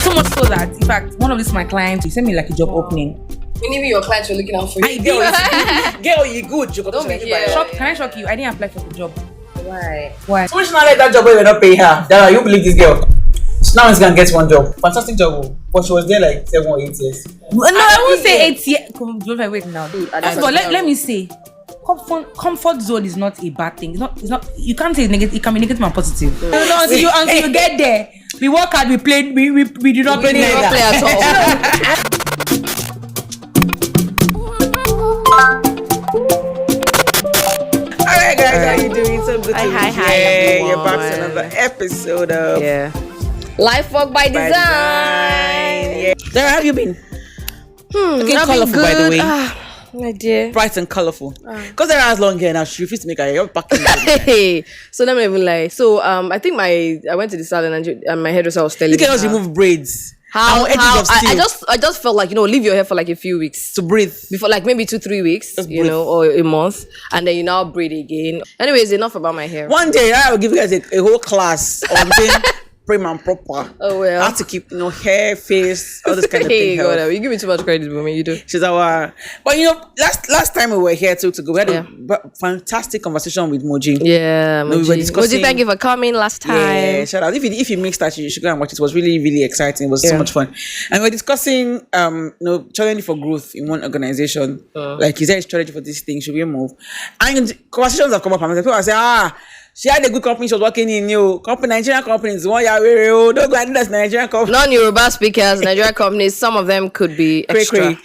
So much so that, in fact, one of these my clients, he sent me like a job opening. Maybe your clients were looking out for you. Girl, you good. You Don't be here. Can I shock you? I didn't apply for the job. Why? So much not like that job where we're not paying her. Dara, you believe this girl? So now she's gonna get one job. Fantastic job. But she was there like 7 or 8 years. No, I won't say 8 years. Wait now. First of all, let me say, comfort zone is not a bad thing. It's not. You can't say it's negative. It can be negative and positive. No, until you get there, we work hard. We play. We do not play. Play at all. Alright guys, how you doing? So good to be Hi, here. You're back to everyone. another episode of LifeWork by design. Yeah. Dara, how have you been? Looking I've been colourful, by the good. way. My dear. Bright and colourful. Because Dara has long hair now, she refused to make her hair. You're back in Hey, so let me even lie. So I think I went to the salon and my hairdresser was telling Look me at us remove braids. how edges of steel. I just felt like, leave your hair for like a few weeks To breathe. before, like maybe 2-3 weeks, Just breathe. or a month, and then you now braid again. Anyways, enough about my hair. One day I will give you guys a whole class on being prim and proper. Oh well. How to keep hair, face, all this kind of Hey, thing. God, health. you give me too much credit, Bunmi. You do. She's our, but last time we were here 2 weeks ago, we had Yeah. a fantastic conversation with Moji. Yeah, No, we were Moji. discussing- Moji, thank you for coming last time. Yeah, shout out. If you mixed that, you should go and watch it. It was really, really exciting. It was so much fun. And we're discussing strategy for growth in one organization. Like, is there a strategy for this thing? Should we move? And conversations have come up and people say, she had a good company she was working in, Nigerian companies, don't go and do this Nigerian company. Non-Yoruba speakers, Nigerian companies, some of them could be extra.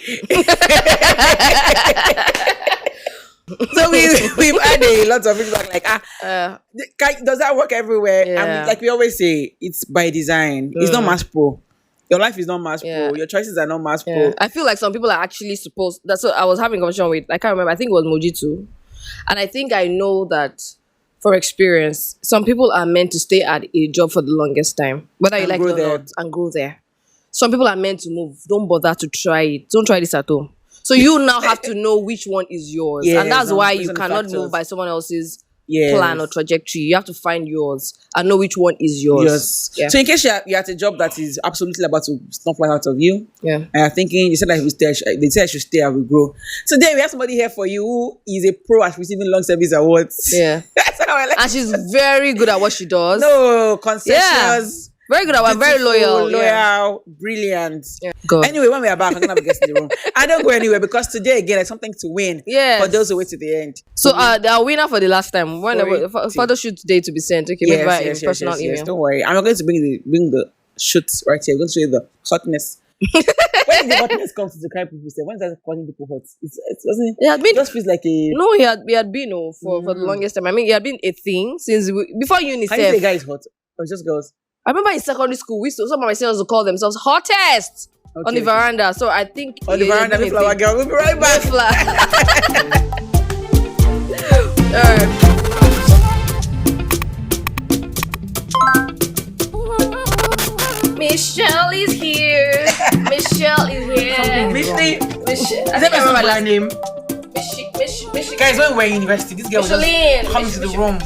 So we've had a lot of feedback like, does that work everywhere? Yeah. And like we always say, it's by design. It's not mass pro. Your life is not mass pro. Your choices are not mass pro. I feel like some people are actually supposed. That's what I was having a conversation with. I can't remember. I think it was Moji too, and I think I know that for experience, some people are meant to stay at a job for the longest time, whether you And like it grow or there. not, and grow there. Some people are meant to move. Don't bother to try it. Don't try this at home. So you now have to know which one is yours, Yes, and that's no, why based you on the cannot factors. move by someone else's Yes. plan or trajectory. You have to find yours and know which one is yours. Yes. Yeah. So in case you're at a job that is absolutely about to snap right out of you, Yeah. and you're thinking, they said I should stay, I will grow. Today we have somebody here for you who is a pro at receiving long service awards. Yeah. That's how I like. And she's very good at what she does. No, concessions. Very good at what, very beautiful, loyal. Yeah. loyal, brilliant. Good. Anyway, when we are back, I'm gonna have a guest in the room. I don't go anywhere because today again, there's something to win. Yes. For those who wait to the end. So the winner for the last time, whenever Sorry. photo shoot day to be sent, okay, maybe by personal email. Don't worry. I'm going to bring the shoots right here. I'm going to show you the hotness. When the hotness comes to the crowd, people say, when is that calling people hot? It doesn't. It had been, It just feels like a. no, he had been for the longest time. I mean, it had been a thing since before Can you say UNICEF. guy is hot? Or it's just girls? I remember in secondary school, some of my seniors would call themselves hottest on the veranda. So I think On the veranda, it had been a flower thing. girl. We'll be right back. Michelle is here. Michelle is here. Michelle. Michelle. Is that my name? Michelle. Guys, when we were in university, this girl would Micheline. just come into the room.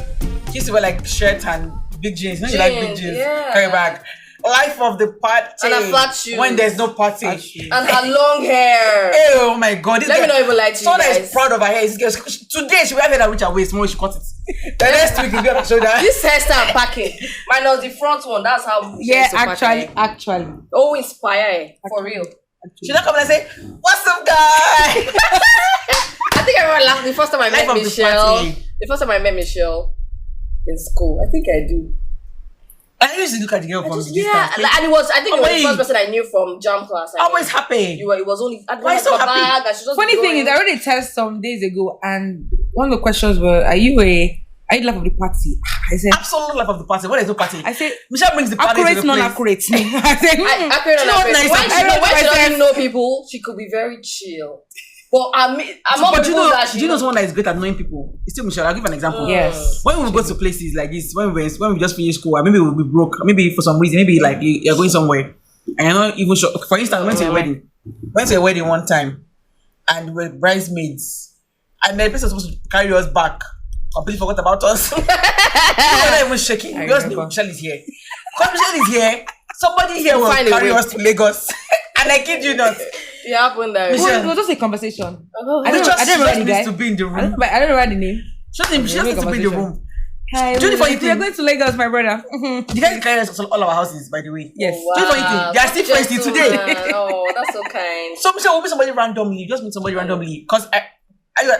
She used to wear like shirt and big jeans. You know, you like big Jeans, jeans. yeah. Carry bag. Life of the party. And a flat shoe. When there's no party. And her long hair. Oh my god. This Let me girl, not even lie to you someone that guys. is proud of her hair. This girl, today she will have hair that reach her waist. Tomorrow she cut it. The next week you get her shoulder. This hairstyle packing. Minus the front one. That's how. she used to pack hair. Actually. Oh, inspire for real. She don't come and say, "What's up, guy?" I think I remember the first time I Life met of the Michelle. party. The first time I met Michelle in school. I think I do. I used to look at the girl from the distance. Yeah, and it was. I think it was the Wait. first person I knew from jam class. Always happy. You were. It was only. Why so happy? Bag, and she just Funny thing is, I already test some days ago, and one of the questions were, "Are you life of the party?" I said, Absolute life of the party. When there's no party, I said, Michelle brings the party to accurate, the place. non-accurate. I said, accurate, You know what accurate. nice When is? she I doesn't know people, she could be very chill. But among But people that she do you know someone that is great at knowing people? It's still Michelle. I'll give an example. Yes. When we go to places like this, when we just finish school, and maybe we'll be broke, maybe for some reason, maybe like you're going somewhere, and you're not even sure. For instance, I went to a wedding. One time, and we were bridesmaids, and the person was supposed to carry us back. Completely forgot about us. We were not even shaking. We just knew Michelle is here. Because Michelle is here, somebody here will Find a carry way. us to Lagos. And I kid you not. It happened that Michelle, It was just a conversation. Oh, I don't Just remember the needs guy. to be in the room. I don't remember the name. She just needs to be in the room. Hi, Do you know the funny we are thing? going to Lagos, my brother. The guys carry us to all our houses, by the way. Yes. wow. Do you know the funny thing? They are still friends till today. Gentleman. Oh, that's so kind. So Michelle will meet somebody randomly. You just meet somebody randomly. Because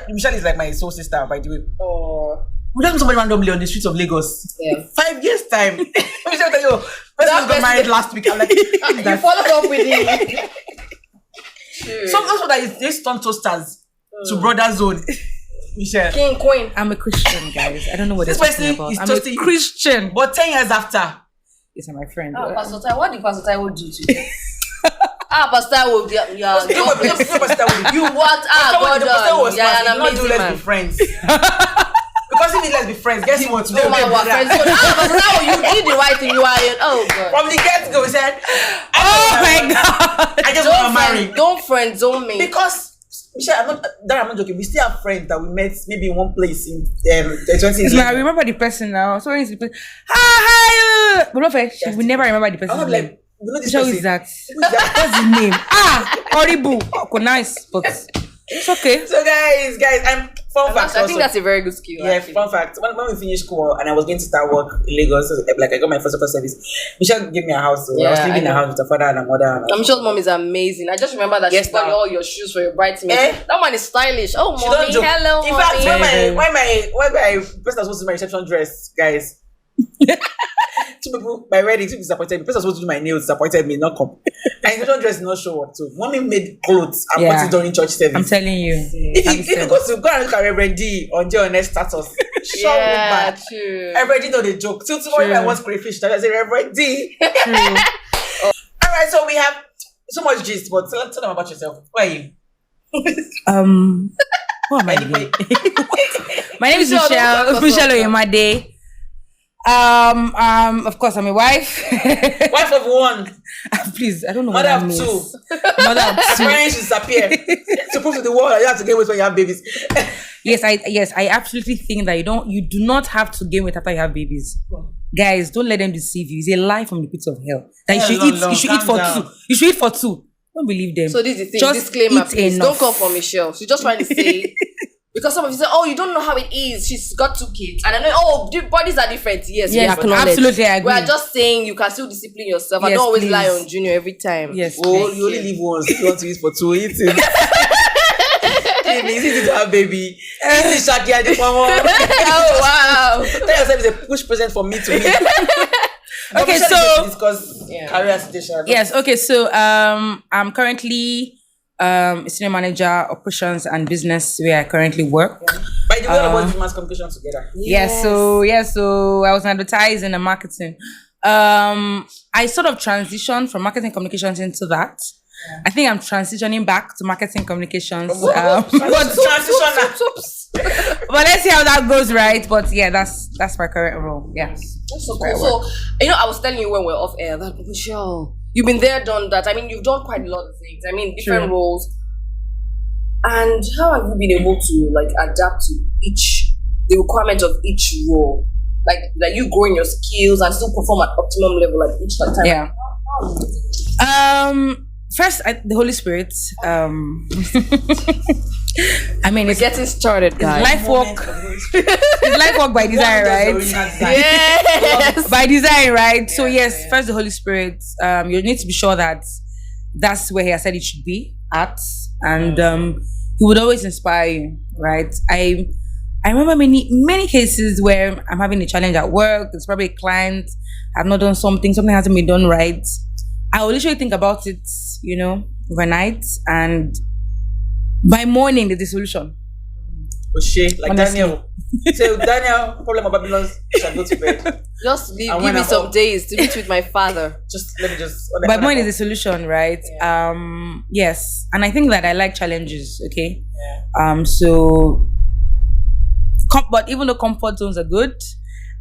Michelle is like my soul sister, by the way. Oh, We just meet somebody randomly on the streets of Lagos. yeah. 5 years time. Michelle tell you, person got married last week. I'm like, You followed up with it. True. some also that is they stunt toasters to brother zone. Michelle. King, queen. I'm a Christian, guys. I don't know what This they're talking person about. is I'm toasting. a Christian. But 10 years after, Yes, I'm my friend. Ah, Pastor Tai, what did Pastor Tai do today? Pastor Tai will be you know what? God the person was yeah, smart. an He did not do amazing let's man. be friends. Because if he let's be friends, guess what? Today No man, we're we're friends. So, Pastor Tai, you did the right thing. You are oh God. From the get-go, he said, Oh my God. I just want to marry. Don't friend zone me. Because Michelle, I'm not joking. We still have friends that we met maybe in one place in 20 I remember the person now. So when it's the person, hi. But not fair. She will never remember the I'm person's like, name. you know this Who person? is that? Who is that? What's his name? Horrible. Oh, nice, but it's okay. So guys, fun fact. I think that's a very good skill. Yeah, actually. fun fact. When we finished school and I was going to start work in Lagos, like I got my first local service, Michelle gave me a house. So I was Yeah, living in I a house with her father and her mother. And I'm sure mom is amazing. I just remember that Yes, she bought ma'am. all your shoes for your bridesmaids. Eh? That one is stylish. Oh, She mommy, don't joke. hello, In fact, mommy. when my person was supposed to do my reception dress, guys. Two people, my wedding, two disappointed me. The person was supposed to do my nails, disappointed me, not come. And reception dress did not show up too. Mommy made clothes and Yeah. put it during church service. I'm telling you. If you go and look at Reverend D on JNS status, show Yeah, back. true. Reverend D know the joke. Till tomorrow, True. if I want crayfish, I say Reverend D. True. All right, so we have so much gist, but tell them about yourself. Who are you? Who am I again? My name is Michelle, Michelle. don't talk Michelle about Oyemade. Of course, I'm a wife. Wife of one, Please, I don't know mother what that of means. two. Mother of two. Parents disappear. To prove to the world that you have to get weight when you have babies. Yes, I absolutely think that you do not have to gain weight after you have babies. Guys, don't let them deceive you. It's a lie from the pits of hell. That you should eat. You should eat for Calm two. You should eat for two. Don't believe them. So this is the thing. Just Disclaimer, eat please. enough. Don't come for Michelle. She's just trying to say. Because some of you say, oh, you don't know how it is. She's got 2 kids. And I know, oh, the bodies are different. Yes, we Yes, acknowledge. absolutely, I agree. We are just saying you can still discipline yourself. I Yes, don't always please. lie on Junior every time. Yes, Oh, please. you only live once. If you want to eat for two, eat it. It's easy to have baby. Easy Shaki and the mama. Oh, wow. Tell yourself it's a push present from me to me. Okay, Michelle is so- going to discuss career situation. Yes. Okay. So I'm currently a senior manager, operations and business where I currently work. By the way, all about mass communication together. Yes. So I was in advertising and marketing. I sort of transitioned from marketing communications into that. I think I'm transitioning back to marketing communications. But let's see how that goes, right? But yeah, that's my current role. Yeah. That's so cool. So, I was telling you when we we're off air that, Michelle, you've been there, done that. I mean, you've done quite a lot of things. I mean, different True. roles. And how have you been able to, adapt to the requirement of each role? Like you growing your skills and still perform at optimum level at each time? Yeah. First, the Holy Spirit. I mean, it's Getting started, guys. LifeWork. It's LifeWork by design, right? Yes. By design, right? So yes, first the Holy Spirit. You need to be sure that that's where He has said it should be at, and He would always inspire you, right? I remember many cases where I'm having a challenge at work. It's probably a client. I've not done something hasn't been done right. I will literally think about it, overnight, and by morning there's a solution. Like Honestly. Daniel. So Daniel, problem of Babylon, shall go to bed. Just give And when me I'm some up- days to meet with my father. Let me just. By morning is a solution, right? Yes, and I think that I like challenges. Okay, so, but even though comfort zones are good,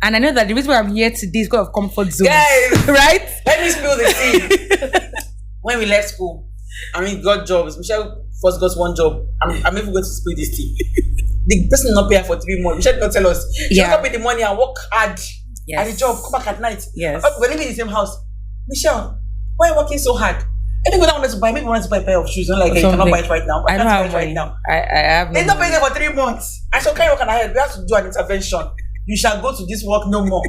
and I know that the reason why I'm here today is because of comfort zones, Guys, right? let me spill the tea. When we left school, got jobs. Michelle first got one job. I'm even going to spill this tea. The person not pay her for 3 months. Michelle did not tell us. She Yeah. not pay the money and work hard Yes. at the job. Come back at night. Yes. We're living in the same house. Michelle, why are you working so hard? I think I wanted to buy, maybe wanted to buy a pair of shoes. Not like you cannot buy it right now. I don't have money. right now. I have no They're not money. paying there for 3 months. I said, okay, what can I help? We have to do an intervention. You shall go to this work no more.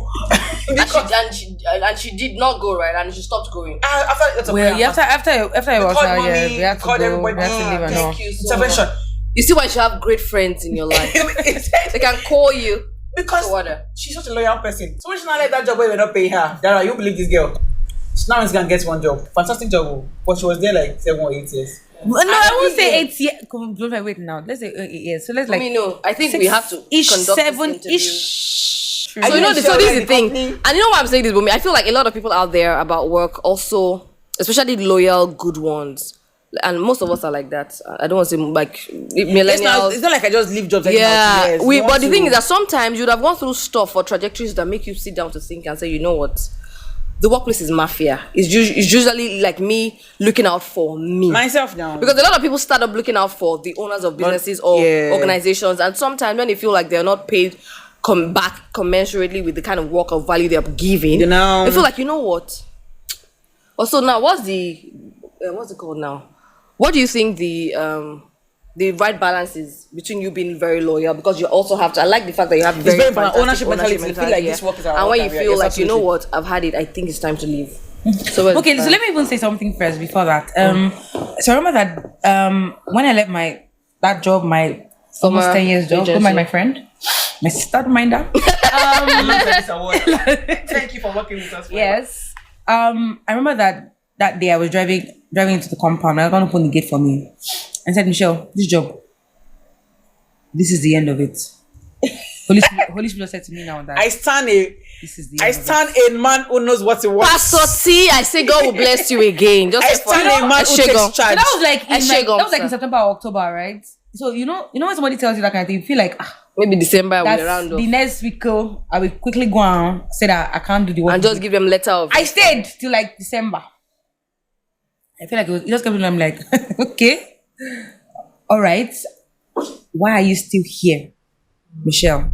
and she did not go, right, and she stopped going. After I was out, mommy, we had to called go. everybody. We had to leave and all. Thank you so Intervention. much. You see why you should have great friends in your life. They can call you. Because to order. she's such a loyal person. So when she not let that job where we're not paying her, Dara, you believe this girl? She now is gonna get one job. Fantastic job. But she was there like 7 or 8 years. No, I won't say 8 years. Wait now. Let's say 8 years. So let's like. No. I think we have to conduct 7 this interview. ish. So this is the thing. And you know why I'm saying this, Bunmi? I feel like a lot of people out there about work also, especially loyal, good ones. And most of us are like that. I don't want to say like millennials. It's not like I just leave jobs. Yeah, but the thing is that sometimes you'd have gone through stuff or trajectories that make you sit down to think and say, you know what, the workplace is mafia. It's usually like me looking out for me myself now, because a lot of people start up looking out for the owners of businesses or organizations, and sometimes when they feel like they're not paid back commensurately with the kind of work or value they're giving, they feel like, you know what. Also, now what's it called now? What do you think the right balance is between you being very loyal, because you also have to, I like the fact that you have very important ownership mentality. You feel like this work is our and when you career, feel like, absolutely. you know what, I've had it, I think it's time to leave. So Okay, so let me even say something first before that. So I remember that when I left that job, my almost 10 years job, don't mind my friend, my sister, don't mind that. Thank you for working with us. Yes. I remember that day I was driving into the compound. I was going to open the gate for me and said, Michelle, this job, this is the end of it. Holy Spirit said to me now that I stand a man who knows what he wants. Pastor T, I say God will bless you again. Just I stand a man who takes charge. So that was like in September or October, right? So you know when somebody tells you that kind of thing, you feel like maybe December that's will round the off. next week. I will quickly go on, say that I can't do the work And just give them letter of. I stayed till like December. I feel like it just kept. I'm like, okay, all right. Why are you still here, Michelle?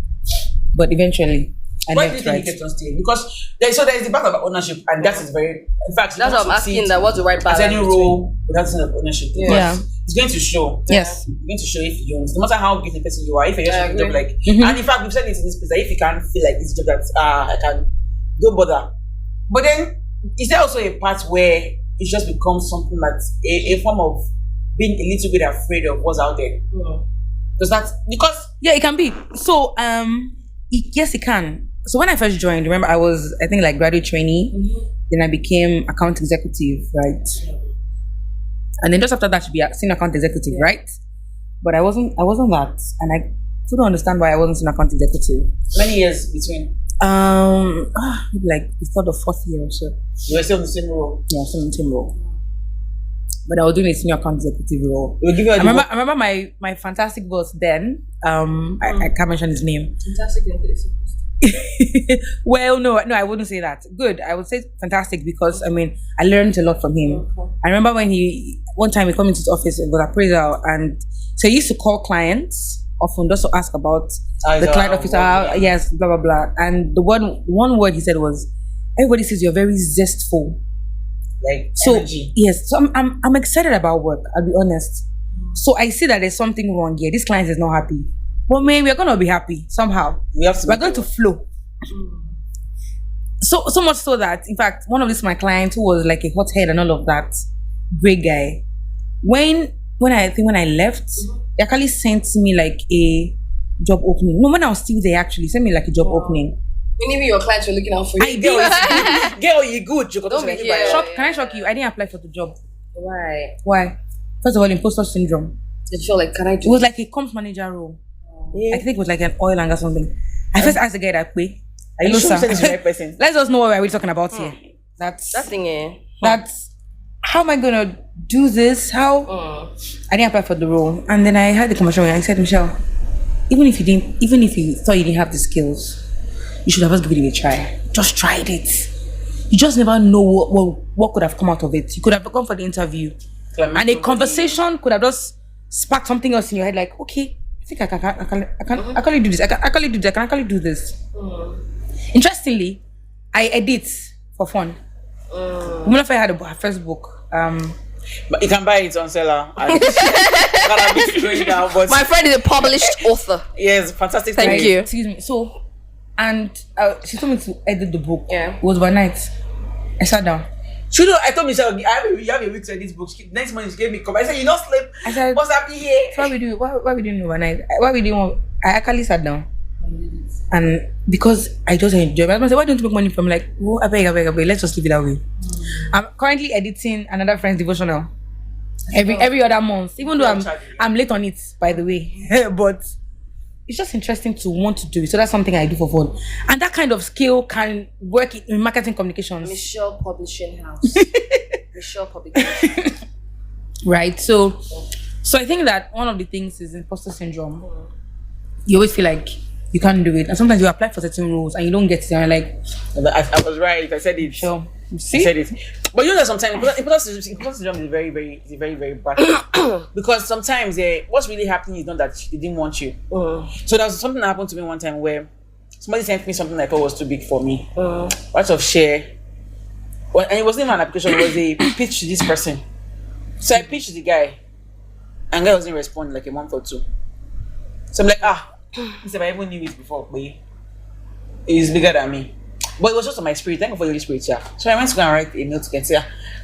But eventually, Why do you think you kept on staying? Because there's the back of ownership, and that is very. In fact, That's what I'm asking. That what's the right balance? As any role without sense of ownership, Yeah. it's going to show. Yes. It's going to show if you don't. No matter how good the person you are, if you're just doing a job like, and in fact, we've said it in this place that if you can't feel like this job that I can, don't bother. But then, is there also a part where it just becomes something that's a form of being a little bit afraid of what's out there? Does that, because Yeah, it can be. So, yes, it can. So when I first joined, remember I was, I think, like graduate trainee. Then I became account executive, right? And then just after that, I should be a senior account executive, right? But I wasn't that, and I couldn't understand why I wasn't senior account executive. many years between, Maybe like the third or fourth year or so. you were still in the same role. Yeah, still in the same role. But I was doing a senior account executive role. They will give you I remember my fantastic boss then. I can't mention his name. Fantastic. Well, no, I wouldn't say that. Good, I would say fantastic because I mean I learned a lot from him. I remember when one time he came into his office with appraisal, and so he used to call clients often just to ask about the client officer. Yes, blah blah blah. And the one word he said was, "Everybody says you're very zestful." like So energy. yes, so I'm excited about work. I'll be honest. So I see that there's something wrong here. This client is not happy. But man, we're gonna be happy somehow. We have to. We're going to flow. So much so that, in fact, one of my clients who was like a hothead and all of that, great guy. When I left, they actually sent me like a job opening. No, when I was still there, actually sent me like a job opening. Maybe your clients were looking out for you. I did. Girl, you good. You Don't be here. Can I shock you? I didn't apply for the job. Why? Why? First of all, imposter syndrome. Did you feel like, can I It do was like a comms manager role. I think it was like an oil and gas or something. I first asked the guy that way. Are you sure this is the right person? Let's just know what we're really talking about here. that thing? That's how am I gonna do this? How I didn't apply for the role, and then I had the conversation. I said, Michelle, even if you thought you didn't have the skills, you should have just given it a try. Just tried it. You just never know what could have come out of it. You could have gone for the interview, and a conversation could have just sparked something else in your head. Like, okay, I think I can actually do this. I can actually do this. Interestingly, I edit for fun. When I had her first book, But you can buy it on seller. And gotta be going down, but My friend is a published author. yes, fantastic. Thank story. you. excuse me. So, and she told me to edit the book. Yeah. It was by night. I sat down. You know, I told Michelle, you have a week to edit this book. Next morning she gave me a copy. I said, you not sleep. I said, What's happening here? why we do? Why we doing overnight? Why we doing? I actually sat down, and because I just enjoy. My husband said, why don't you make money from like? Oh, I beg. Let's just leave it that way. I'm currently editing another friend's devotional every other month, even though I'm late on it, by the way. But it's just interesting to want to do it. So that's something I do for fun, and that kind of skill can work in marketing communications. Michelle Publishing House. Michelle Publishing. Right. So I think that one of the things is imposter syndrome. You always feel like you can't do it, and sometimes you apply for certain roles and you don't get it, and you're like, I was right. I said it. sure. I See? said it. But you know that sometimes imposter syndrome is very bad because sometimes what's really happening is not that they didn't want you. So there was something that happened to me one time where somebody sent me something I thought was too big for me. Part of share. Well, and it wasn't even an application, it was a pitch to this person. So I pitched to the guy, and the guy wasn't responding like a month or two. So I'm like, if I even knew it before, but it's bigger than me. But it was just on my spirit. Thank you for your spirit, yeah. So I went to go and write a note to get say,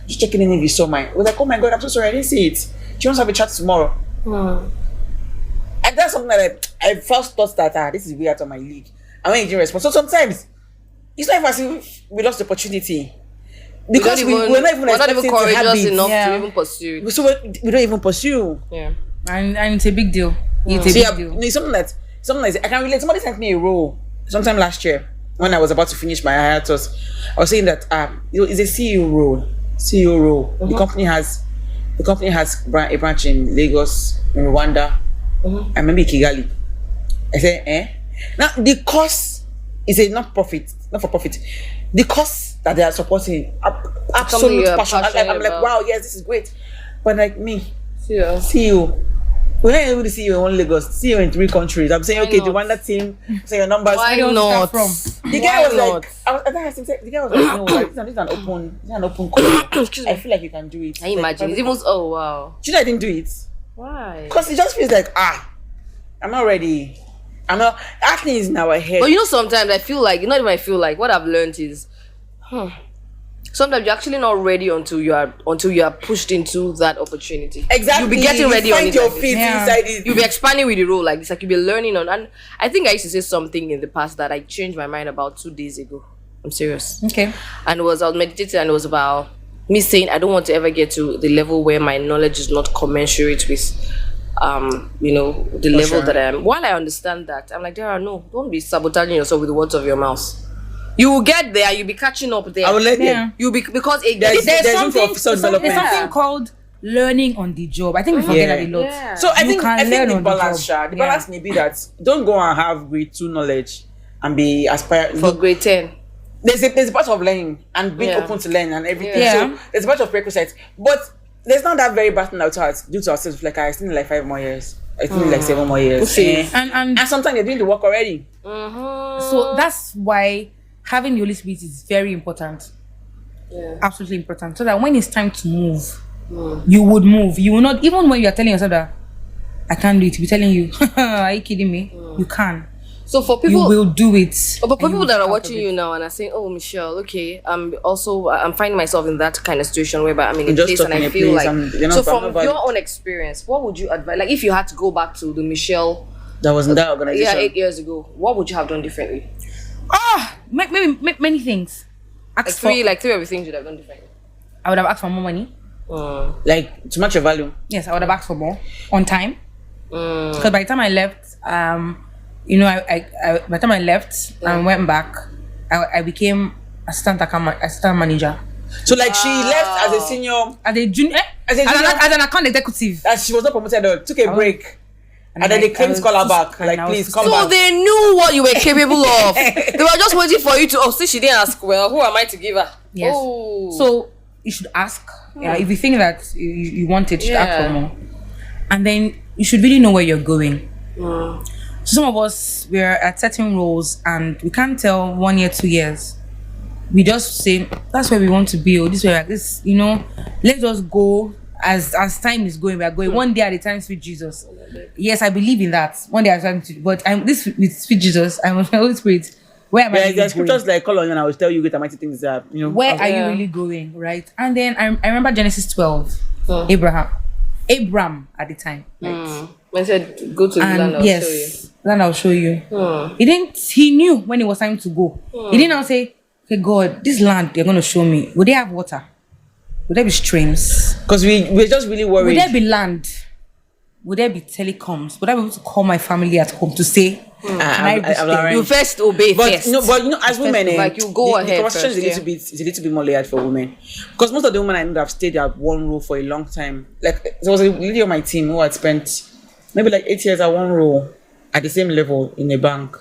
just checking in if you saw mine. I was like, oh my god, I'm so sorry, I didn't see it. Do you want to have a chat tomorrow? And that's something that I first thought that this is way out of my league. And when you didn't respond, so sometimes it's not even as if we lost the opportunity. Because we're not even expecting to have courageous it. enough to even pursue. So we don't even pursue. Yeah. And it's a big deal. It's a So big deal. it's something that I can relate. Somebody sent me a role sometime last year when I was about to finish my hiatus. I was saying that it's a CEO role. The company has a branch in Lagos, in Rwanda, and maybe Kigali. I said, now the cost is a not for profit. The cost that they are supporting, absolute passion. I'm like, wow, yes, this is great. But like me, CEO. We're not able to see you in one Lagos, see you in 3 countries. I'm saying, okay, the Rwanda team, say your numbers. Why don't not? start The guy was like, the guy was like, no, like, this is an open call. Excuse me. I feel like you can do it. Can you imagine? It's even, oh wow. Do you know I didn't do it? Why? Because it just feels like, I'm not ready. Acting is in our head. But you know, sometimes I feel like, not even I feel like, what I've learned is, sometimes you're actually not ready until you are pushed into that opportunity. Exactly. You'll be getting ready you on find it. your Like feet Yeah. inside it. you'll be expanding with the role like this, like you'll be learning on. And I think I used to say something in the past that I changed my mind about 2 days ago. I'm serious. Okay. And I was meditating, and it was about me saying I don't want to ever get to the level where my knowledge is not commensurate with the level that I am. While I understand that, I'm like, Dara, no, don't be sabotaging yourself with the words of your mouth. You will get there, you'll be catching up there. I will let Yeah. them. You'll be, because There's room for self-development. There's something called learning on the job. I think we forget Yeah. that a lot. Yeah. So I You think can learn the on the balance, job. the Yeah. balance may be that don't go and have grade 2 knowledge and be aspire. For grade 10. There's a part of learning and being Yeah. open to learn and everything. Yeah. So there's a part of prerequisites, but there's not that very bad thing out due to ourselves. Like I still need like 5 more years. I still need like 7 more years. Okay. And And sometimes you're doing the work already. so that's why having the Holy Spirit is very important. Yeah. Absolutely important. So that when it's time to move, you would move. You will not, even when you are telling yourself that I can't do it, you'll be telling you, are you kidding me? You can. So for You people, will do it. but for And you people will that are come out of watching it. you now and are saying, "Oh, Michelle, okay, I'm finding myself in that kind of situation whereby I'm in a You're just place stuck and in I a feel place like." and you're not- So I'm from not your valid. own experience, what would you advise? Like, if you had to go back to the Michelle, That was in that organization. 8 years ago, what would you have done differently? Maybe many things. Like three of the things you'd have done differently. I would have asked for more money. Like to match your value. Yes, I would have asked for more on time. Because by the time I left, I by the time I left and went back, I became assistant manager. So like she left as a senior, As a junior, As a junior? as an account executive. as she was not promoted or took a break. And then they claimed to call her back. Like, please come So back. they knew what you were capable of. They were just waiting for you to. Oh, see, she didn't ask. Well, who am I to give her? Yes. Oh. So you should ask. Yeah, if you think that you want it, you should ask for more. And then you should really know where you're going. So some of us, we're at certain roles and we can't tell 1 year, 2 years. we just say that's where we want to be, or this way, like this, let's just go as time is going. We are going one day at a time, sweet Jesus. Yes, I believe in that. One day at a time, but I'm this with sweet Jesus. I'm with the Holy Spirit. Where am I? Really there's scriptures like call on you and I will tell you great and mighty things that Where are you really going, right? And then I remember Genesis 12, Abraham at the time, right? When said go to the land, I'll show you. Land I'll show you. He knew when it was time to go. He didn't now say, okay, God, this land you're gonna show me, would they have water? Would there be streams? Because we're just really worried. Would there be land? Would there be telecoms? Would I be able to call my family at home to say, can I you first obey first. As women, like you go ahead. The conversation is a little bit more layered for women. Because most of the women I know that have stayed at one row for a long time. Like there was a lady on my team who had spent maybe like 8 years at one row at the same level in a bank.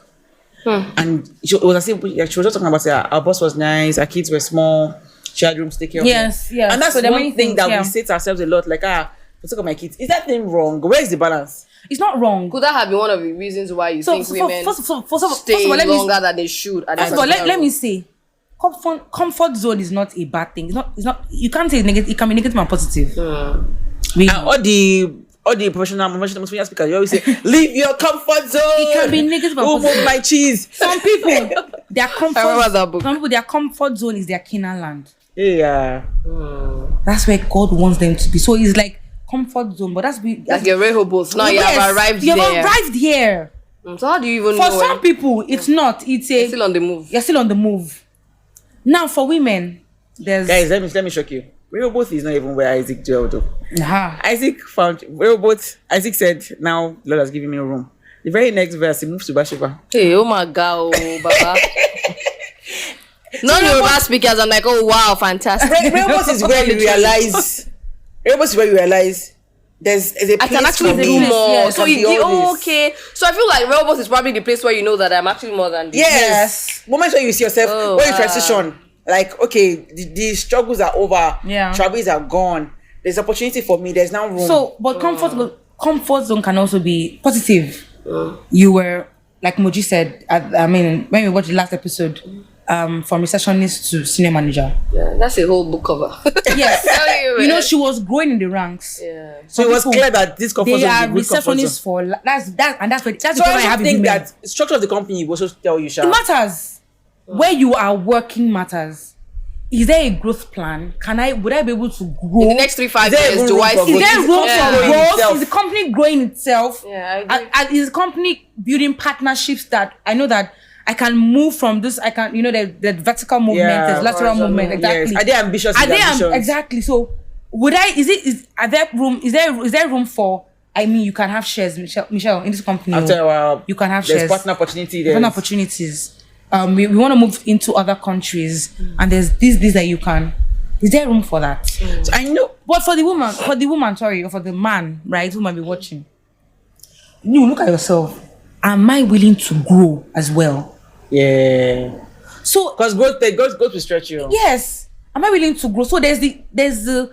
And it was as if she was just talking about our boss was nice, our kids were small, she had room to take care of them. Yes. And that's one thing that we say to ourselves a lot, like, for sake of my kids. Is that thing wrong? Where is the balance? It's not wrong. Could that have been one of the reasons why you think women stay longer than they should? First of all, let me say, comfort zone is not a bad thing. It's not. You can't say negative. It can be negative and positive. Really. All the professional speakers, you always say, leave your comfort zone. It can be negative and positive. Move my cheese. Some people, their comfort. I remember that book. Some people, their comfort zone is their Canaan land. Yeah. That's where God wants them to be. So it's like comfort zone, but that's like your Rehoboth. Now you have arrived there. You have arrived here. So how do you even know? For some people, it's not. You're still on the move. You're still on the move. Now for women, there's guys. Let me shock you. Rehoboth is not even where Isaac dwelled. Isaac found Rehoboth. Isaac said, "Now the Lord has given me a room." The very next verse, he moves to Bathsheba. Hey, oh my God, Baba. Non-Yoruba speakers, I'm like, oh wow, fantastic. Rehoboth is where you realize. Rehoboth is where you realize there's a place I can actually do more. Yeah, so okay. So I feel like Rehoboth is probably the place where you know that I'm actually more than this. Yes. Moments where you see yourself, when you transition, like, okay, the struggles are over. Yeah. Troubles are gone. There's opportunity for me. There's now room. So, but comfort zone can also be positive. You were, like Moji said, when we watched the last episode, from receptionist to senior manager. Yeah, that's a whole book cover. Yes. She was growing in the ranks. Yeah. So it was clear that this comfort zone is a good receptionists for that's the so I think that structure of the company will also tell you, Sha. It matters. Where you are working matters. Is there a growth plan? Would I be able to grow in the next 3-5 years? Is there room for growth? Is the company growing itself? Yeah, I agree. Is the company building partnerships that I know that I can move from this? I can, the vertical movement, there's lateral movement. Exactly. Yes. Are they ambitious? Exactly. So, are there room? Is there room for? I mean, you can have shares, Michelle, in this company. After a while, you can have there's shares. Partner opportunity. Partner opportunities. We want to move into other countries, and there's this that you can. Is there room for that? So I know, but for the woman, or for the man, right, who might be watching, you look at yourself. Am I willing to grow as well? Yeah. So, because growth will stretch you. Yes. Am I willing to grow? So there's the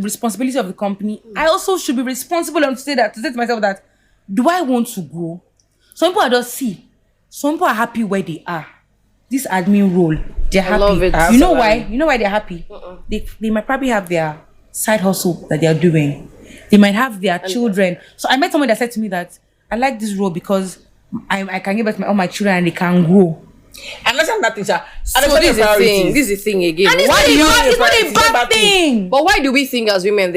responsibility of the company. I also should be responsible and to say to myself that, do I want to grow? Some people are just some people are happy where they are. This admin role, they're happy. I love it. You know why? You know why they're happy? They might probably have their side hustle that they're doing. They might have their children. So I met someone that said to me that I like this role because I can give birth to all my children and they can grow. And that's not thing, sir. So this is the thing again. And it's not a bad thing. But why do we think as women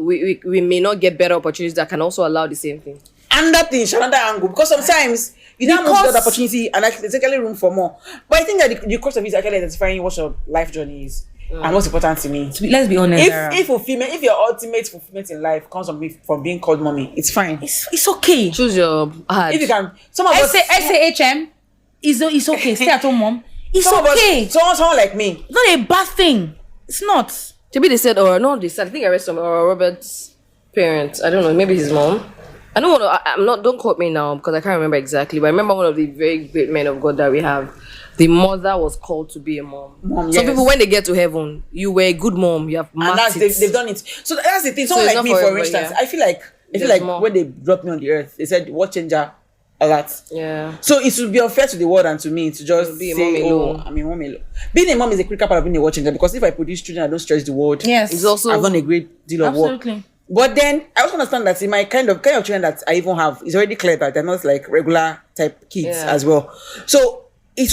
we may not get better opportunities that can also allow the same thing? And that thing, another angle, because sometimes you don't have the opportunity and there's actually room for more. But I think that the course of it is actually identifying what your life journey is and what's important to me. Let's be honest. If your ultimate fulfillment in life comes from being called mommy, it's fine. It's okay. Choose your heart. If you can, some of us SAHM is okay. Stay at home, mom. It's okay. Someone like me. It's not a bad thing. It's not. Maybe they said, I think I read some Robert's parents. I don't know, maybe his mom. I don't want to. Don't quote me now because I can't remember exactly. But I remember one of the very great men of God that we have. The mother was called to be a mom. Some people, when they get to heaven, you were a good mom. You have marked it. They've done it. So that's the thing. Someone like me, for instance, I feel like when they dropped me on the earth, they said, "What changer? a lot. Yeah. So it would be unfair to the world and to me to just Be a say, mom alone. I'm a mom alone. Being a mom is a critical part of being a watching them, because if I produce children, I don't stretch the world. Yes. It's also I've done a great deal of work. Absolutely. But then I also understand that in my kind of children that I even have, it's already clear that they're not like regular type kids as well. So I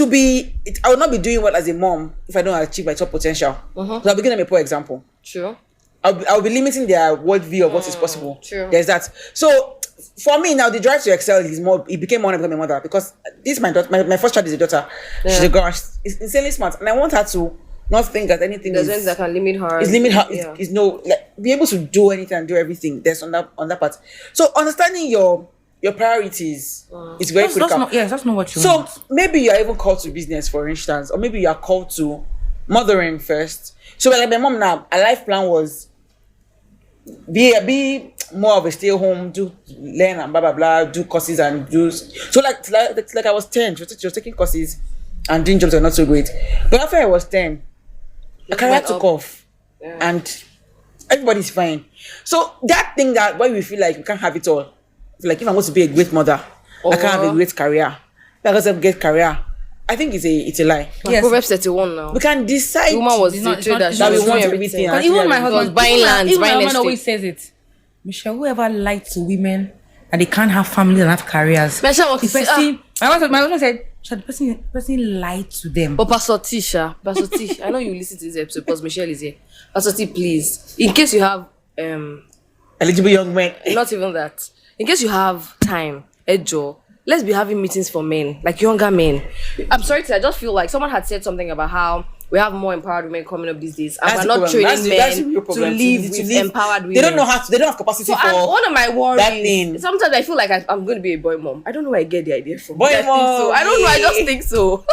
will not be doing well as a mom if I don't achieve my top potential. So I'll be giving them a poor example. True. I'll be limiting their worldview of what is possible. True. There's that. So for me now, the drive to excel is more. It became more when I became a mother, because this is my daughter. My first child is a daughter. Yeah. She's a girl. She's insanely smart, and I want her to not think that anything There's is. things that can limit her. Is limit her. Yeah. Is no, like, be able to do anything and do everything. There's on that part. So understanding your priorities is very critical. That's not what you So want. maybe you're even called to business, for instance, or maybe you're called to mothering first. So like my mom now, her life plan was be more of a stay home, learn and blah blah blah, do courses and do. So like I was 10, she was taking courses and doing jobs that were not so great. But after I was 10, a career took off, and everybody's fine. So that thing that why we feel like we can't have it all. Like if I'm going to be a great mother, I can't have a great career. Because of great career, I think it's a lie. Yes. Proverbs 31 now. We can decide. The woman was It's not- the trade that it's she not- that was we doing want everything. everything. But even my Actually, husband, buying land, even my buying husband estate. always says it. Michelle, whoever lied to women and they can't have families and have careers. Michelle, The person, my husband said, the person lied to them. But Pastor Tish, I know you listen to this episode because Michelle is here. Pastor T, please, in case you have eligible young men. not even that, in case you have time, Ejo, let's be having meetings for men, like younger men. I'm sorry to, I just feel like someone had said something about how we have more empowered women coming up these days, and That's we're the not problem. training That's the men real to problem. live To with live- empowered women. They don't know how to. They don't have capacity So for one of my worries, that thing. sometimes I feel like I'm going to be a boy mom. I don't know where I get the idea from. Boy I think so. mom, I don't know. I just yeah. think so.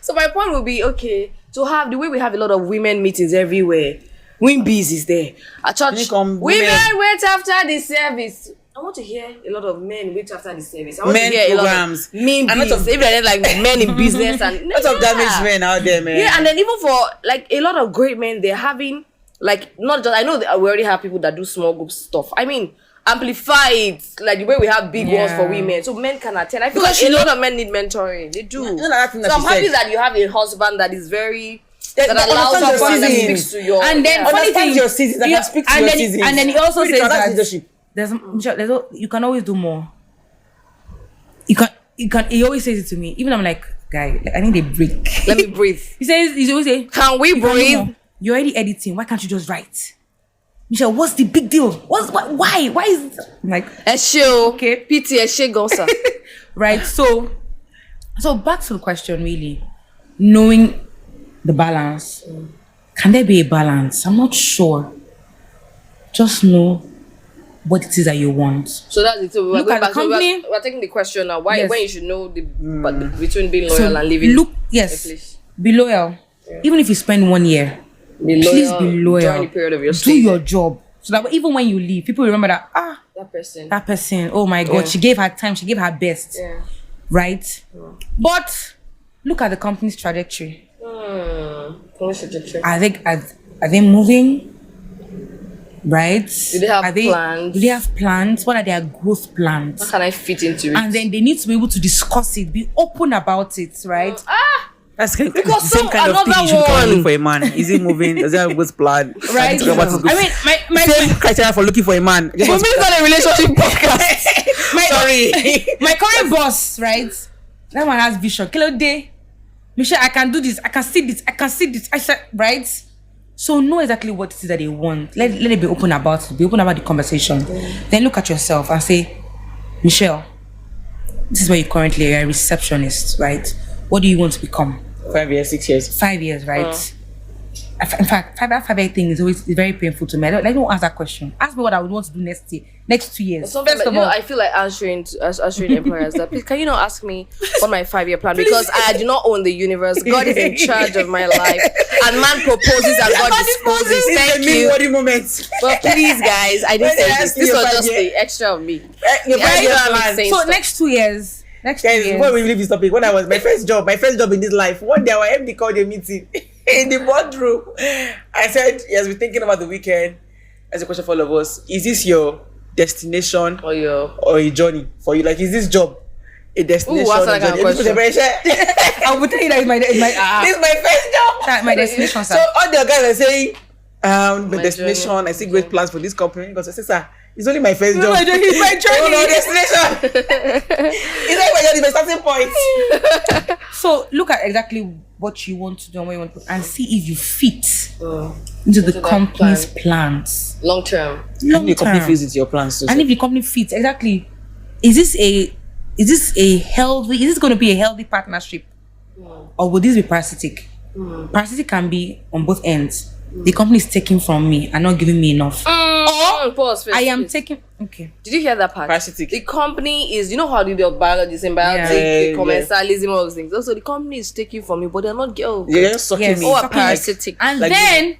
So my point will be, okay, to have the way we have a lot of women meetings everywhere. Wimbies is there at church. Women Wait after the service. I want to hear a lot of men wait after the service. I want Men to hear programs. a lot of men And lot of- even like men in business and lots of damaged men out there, man. yeah, and then even for like a lot of great men, they're having like not just I know that we already have people that do small group stuff. I mean, amplify it like the way we have big ones for women, so men can attend. I feel Because like a lot of men need mentoring. They do. You know that thing that So I'm she happy said. that you have a husband that is very That that allows understands you your and that seasons. speaks to your And then funny Understands thing, your seasons, that can speak to and your then, seasons. and then he also Really says trans- that leadership. you can always do more. You can. He always says it to me. Even I'm like, guy, like, I need a break. let me breathe. He always say, Can we "You can do breathe? more. You're already editing. Why can't you just write? Michelle, what's the big deal? Why is it? I'm like, Eshe, Okay. PT Eshe Gonsa. right? So back to the question, really. Knowing the balance. Can there be a balance? I'm not sure. Just know what it is that you want. So that's it. So we're Look going at the back. So company. we're taking the question now. Why Yes. when you should know between being loyal and living look, a yes, place. be loyal. Even if you spend 1 year, Be please be loyal. during the period of your Do stay. your job. So that even when you leave, people remember that, That person. oh my God, Yeah. she gave her time, she gave her best. Yeah. Right? But look at the company's trajectory. Are they moving? Right? Do they have plans? Do they have plans? What are their growth plans? How can I fit into it? And then they need to be able to discuss it, be open about it, right? That's Because the same kind of thing another you should be one- looking for a man. Is he moving? Does he have a good plan? Right? Talk about his good- I mean, my same criteria for looking for a man. For me, it's not a relationship podcast. Sorry. my current boss, right? That one has vision. Kilo day, Michelle, I can do this. I can see this. I said, right? So know exactly what it is that they want. Let it be open about it. Be open about the conversation. Then look at yourself and say, Michelle, this is where you currently are a receptionist, right? What do you want to become? 5 years, 6 years. 5 years, right? In fact, five-year thing is always very painful to me. I don't ask that question. Ask me what I would want to do next 2 years. Sometimes, First of you know, all, I feel like answering employers that, please, can you not ask me what my 5-year plan? Because I do not own the universe. God is in charge of my life, and man proposes and God disposes. Thank you. Body moments. But please, guys, I didn't When they say this. ask you This your was just 5 year- the extra of me. Your Yeah, 5 year you know what I'm plan. saying? so stuff. next 2 years. Next 2 Guys, years. before we leave this topic, when I was my first job in this life, one day our MD called a meeting in the boardroom. I said he has been thinking about the weekend. As a question for all of us, is this your destination Or your or a journey for you? Like, is this job a destination. Ooh, what's that kind of question? I will tell you that this is my first job. my destination, sir. So all the guys are saying, my My destination. journey. I see great plans for this company. Because I say, sir, it's only my first job. My journey is my journey. Oh, no destination. It's like my journey, my starting point. So look at exactly what you want to do and what you want to, and see if you fit into the that company's plans. Long term. And the company term. fits into your plans too. And if the company fits exactly, is this going to be a healthy partnership, or would this be parasitic? Parasitic can be on both ends. The company is taking from me and not giving me enough. Pause first, I am please. taking. Okay. Did you hear that part? Parasitic. The company is, you know how they do biology, symbiotic, Yeah, commensalism, all those things. Also, the company is taking from you, but they're not. You're just sucking Yes. me. Oh, a Sucking like- parasitic. And Like then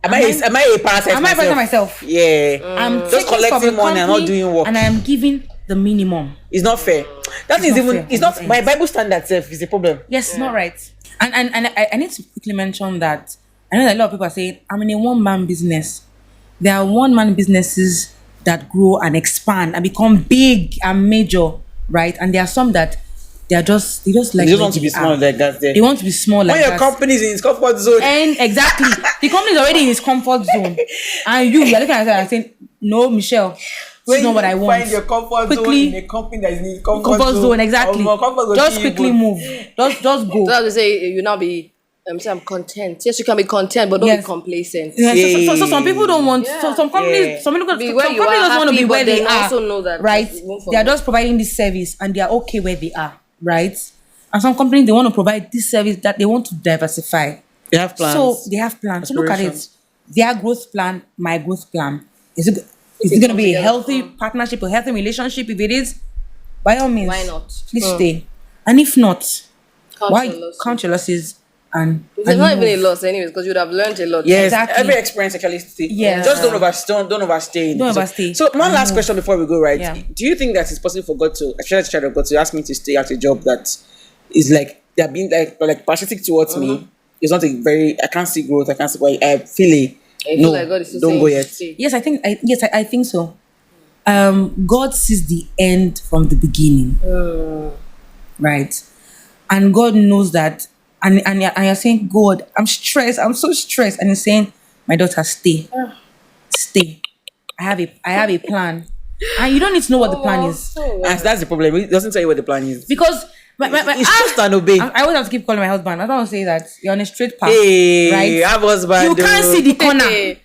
Am I a parasite am I myself? better myself? Yeah. I'm Just taking collecting from the money and not company doing work. and I am giving the minimum. It's not fair. That is not even. fair. It's not by Bible standards. Self is a problem. Yes, it's not right. And I need to quickly mention that I know that a lot of people are saying I'm in a one-man business. There are one-man businesses that grow and expand and become big and major, right? And there are some that they just like You just where want to they be small are. like that. There. They want to be small like When your that. company is in its comfort zone, And exactly, the company is already in its comfort zone, and you're looking at it and saying, "No, Michelle, this when is not you what I want." Find your comfort Quickly- zone in a company that is in its Comfort zone, exactly. Comfort zone, Just you quickly go. move. Just go. So as they say, you now be. Say I'm content. Yes, you can be content, but don't Yes. be complacent. Yeah, so some people don't want. So some companies, Yeah. some people, Be some where companies you are don't want to happy, be where but they then are. also know that Right? there's room for They are growth. just providing this service, and they are okay where they are. Right? And some companies they want to provide this service that they want to diversify. They have plans. So they have plans. So look at it. Aspirations. Their growth plan, my growth plan. Is it going to be a together. healthy partnership, a healthy relationship? If it is, by all means, Why not? Please stay. And if not, Count your losses. count your losses and. It's and not even a move. loss, anyways, because you would have learned a lot. Yes, Exactly. every experience actually stay. Yeah. Just don't overstay. Don't overstay. So one last Move. question before we go, right? Yeah. Do you think that it's possible for God to actually child of God to ask me to stay at a job that is like they're being like parasitic towards me? It's not a very I can't see growth, I can't see why I feel it. I No, feel like God is still don't saying go yet. stay. Yes, I think so. God sees the end from the beginning, right? And God knows that, and you're saying, God, I'm stressed. I'm so stressed, and He's saying, my daughter, stay. I have a plan, and you don't need to know what the plan is And that's the problem. It doesn't tell you what the plan is. because It's just an obey. I always have to keep calling my husband. I don't want to say that you're on a straight path, Hey, right? have husband. You can't see the corner. Hey,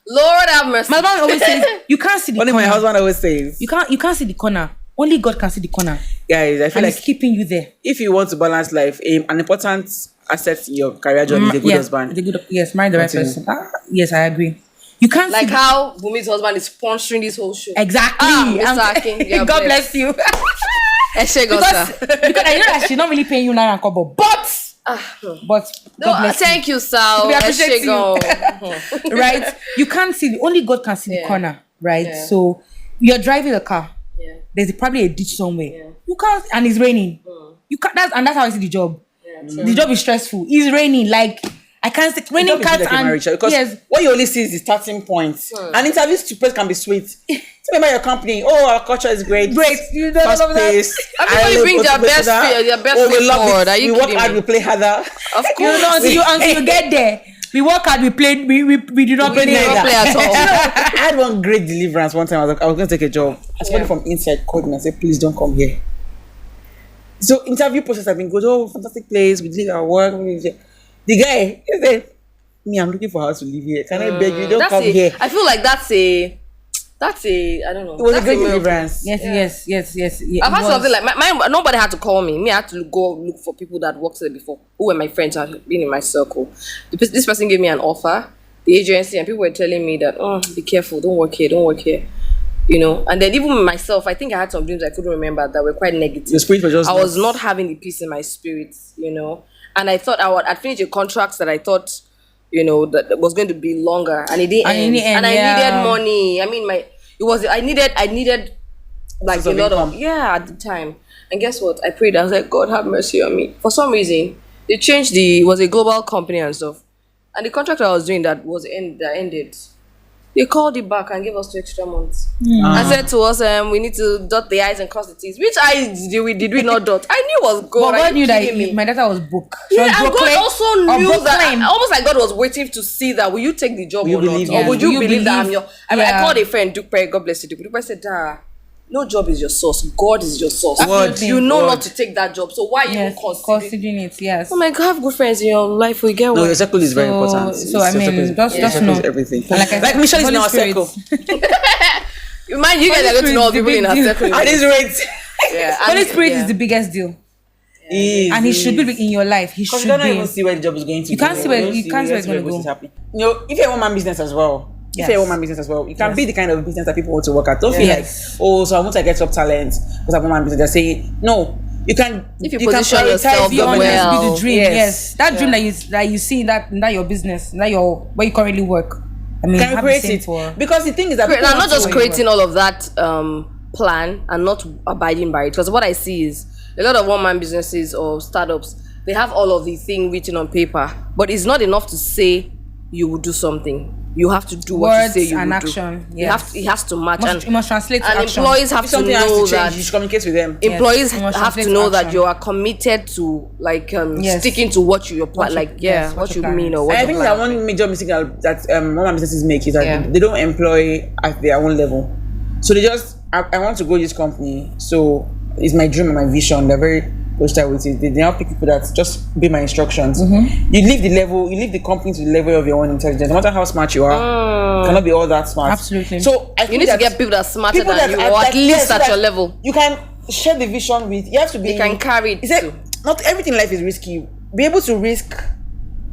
Lord have mercy. My husband always says you can't see the Only corner. my husband always says, You can't see the corner. Only God can see the corner, guys, I feel and like He's keeping you there. if you want to balance life, an important asset in your career journey is a good husband. Yes, marry the right Continue. person. Yes, I agree. You can't Like see how Bunmi's husband is sponsoring this whole show. exactly. Mr. Akin, you're God blessed. bless you. Eshe because Gosa. because I know that she's not really paying you naira and kobo, but God bless you. Thank you, Sal. We appreciate Eshe Go. Right? You can't see only God can see the Yeah. corner, right? Yeah. So you're driving a car. Yeah. There's probably a ditch somewhere. Yeah. You can't, and it's raining. You can't. That's how I see the job. Yeah, The job is stressful. It's raining. Like I can't see raining Don't be cats like a and marriage, because yes. what you only see is the starting point. And interviews to press can be sweet. Tell me about your company. Oh, our culture is great. Great. You don't Fast love that. paced. Everybody bring their best we foot love forward. it. Are you We work kidding hard, me? we play harder. Of You course. know, until you get there. We work hard. We play. We do not We play. did not play at all. I had one great deliverance one time. I was going to take a job. Somebody from inside called me and said, please don't come here. So interview process has been good. Oh, fantastic place. We did our work. The guy, he said, me, I'm looking for a house to live here. Can I beg you? Don't That's come here. I feel like that's a I don't know. It was a That's great miracle. deliverance. Yes. Yeah, I've had something like my nobody had to call me. Me, I had to go look for people that worked there before, who were my friends, had been in my circle. This person gave me an offer, the agency, and people were telling me that, oh, be careful, don't work here. You know, and then even myself, I think I had some dreams I couldn't remember that were quite negative. The spirit was just I was not having the peace in my spirit, you know. And I thought I'd finish a contract that I thought, you know, that was going to be longer, and it didn't And in end. the end, And I yeah. needed money. I mean, I needed like Source a of lot of income. at the time. And guess what? I prayed. I was like, God, have mercy on me. For some reason, they changed it was a global company and stuff, and the contract I was doing that ended. They called it back and gave us 2 extra months. And said to us, we need to dot the I's and cross the T's. Which I's did we not dot? I knew it was God. But God knew that my data was booked. Yeah, and God also knew that. Almost like God was waiting to see that. Will you take the job or not? Or would you believe that I'm your... I mean, I called a friend, Duke Perry, God bless you, Duke. Duke said, Dara, no job is your source. God is your source. You know not to take that job. So why you considering it? Yes. Oh my God, have good friends in your life. We get one. No, your circle is very important. So I mean, just know everything. Like Michelle is in our circle. You guys are going to know people in our circle. At this rate. Yeah. Holy Spirit is the biggest deal. And he should be in your life. He should be. You don't even see where the job is going to. You can't see where it's going to go. You know, if you're a one-man business as well. If you're a woman business as well, you can be the kind of business that people want to work at. Don't feel like, so once I get top talent, because I'm a woman business, they're saying, no, you can. If you position yourself be the dream. Yes. That dream that you see in that your business, where you currently work. I mean, can create it because the thing is that I'm not just creating all of that plan and not abiding by it. Because what I see is a lot of one-man businesses or startups, they have all of the thing written on paper, but it's not enough to say you will do something. You have to do what you say you will action. do. Yes. It has to match. You must translate to action. Employees have to know that you should communicate with them. Employees have to know that you are committed to sticking to what you plan. What you mean or what. I think that one major mistake that one businesses make is that they don't employ at their own level. So they just I want to grow this company. So it's my dream and my vision. They're very start with it. They now pick people that just be my instructions. You leave the company to the level of your own intelligence. No matter how smart you are, you cannot be all that smart. Absolutely. So you need to get people that are smarter than you, or at least at your level. You can share the vision with. You have to be. You can carry it too. Not everything in life is risky. Be able to risk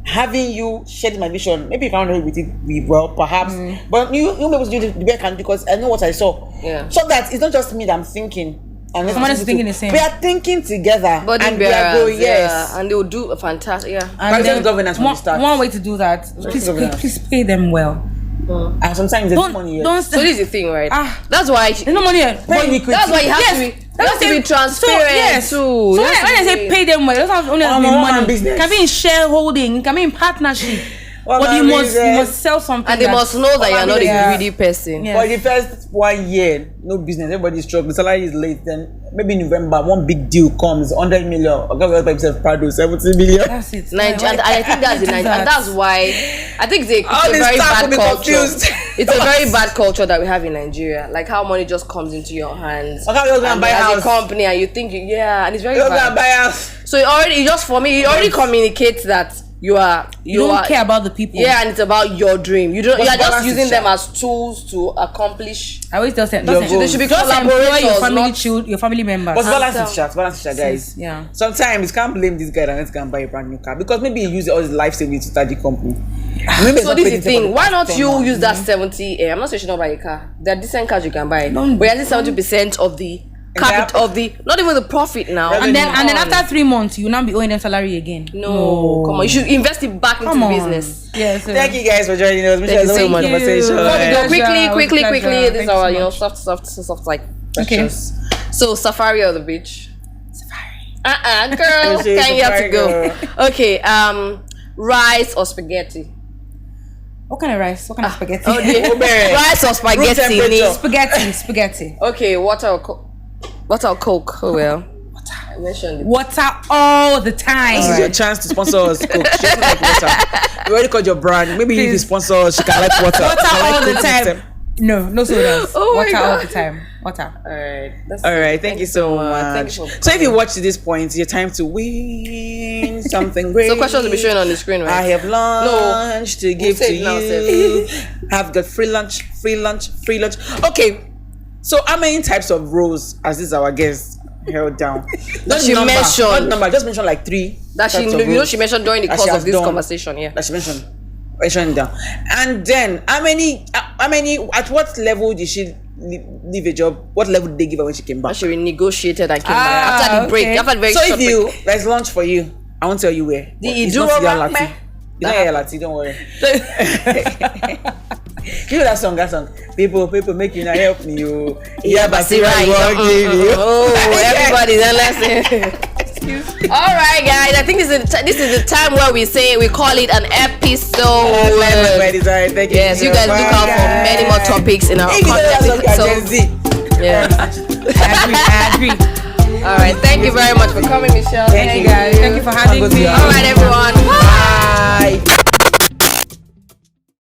having you share my vision. Maybe you can't do it with it well, perhaps, but you'll be able to do the best I can because I know what I saw. Yeah. So that it's not just me that I'm thinking. And someone is thinking the same. We are thinking together. Body and bearers, we are going, yes. And they will do a fantastic, And then governance from the start. One way to do that, please pay them well. And sometimes there's no money yet. So this is the thing, right? That's why there's no money yet. That's why you have to be transparent too. So when I say pay them well, it doesn't only have to be money. It can be in shareholding, it can be in partnership. But you must sell something. And they must know that you're not a greedy person. For the first 1 year, no business, everybody's struggling. The salary is late. Then maybe in November, one big deal comes, 100 million. Okay, we have to Prado, 70 million. That's it. And I think that's the Nigeria. And that's why I think it's a very bad culture. It's a very bad culture that we have in Nigeria. Like how money just comes into your hands. Okay, we're going to buy a house. As a company, and you think, and it's very bad. We're going to buy a house. So it already communicates that you don't care about the people. Yeah, and it's about your dream. You are just using them as tools to accomplish. I always tell them they should be collaborators, your family members. But balance it, guys. Yeah. Sometimes you can't blame this guy that let's go and buy a brand new car because maybe he used all his life savings to start the company. So this is the thing. Why not you use that 70? I'm not saying you should not buy a car. There are decent cars you can buy. But you're 70% of the capital of the not even the profit now. And then after 3 months you will not be owing them salary again. No, come on. You should invest it back into business. Yes. Thank you guys for joining us. Thank you so much. Conversation. Quickly. This is our soft like questions. Okay. So safari or the beach? Safari. Girl, can you have to go? Okay. Rice or spaghetti? What kind of rice? What kind of spaghetti? Rice or spaghetti? Spaghetti. Okay, water or Coke? Oh well. I mentioned it. Water all the time. This is your chance to sponsor us. Coke. She doesn't like water. You already called your brand. Maybe you need to sponsor us. She can like water. Water all the time. No sodas. Water all the time. Water. All right. Thank you so much. So if you watch to this point, it's your time to win something great. So questions will be showing on the screen, right? I have lunch to give to you. I've got free lunch. Okay. So how many types of roles as this our guest held down? Not number. Just mention like 3. That she mentioned during the course of this conversation. Yeah. That she mentioned down. And then how many? At what level did she leave a job? What level did they give her when she came back? She renegotiated and came back after the break. After the very short break. There's lunch for you. I won't tell you where. It's not Lati, don't worry. Give me that song. People, make you not help me. Yeah, but see right. Oh, everybody, then listen. All right, guys. I think this is the time where we call it an episode. Thank you. Yes, you guys look out for many more topics in our content. So, yeah. I agree. All right. Thank you very much for coming, Michelle. Thank you guys. Thank you for having me. All right, everyone. Bye.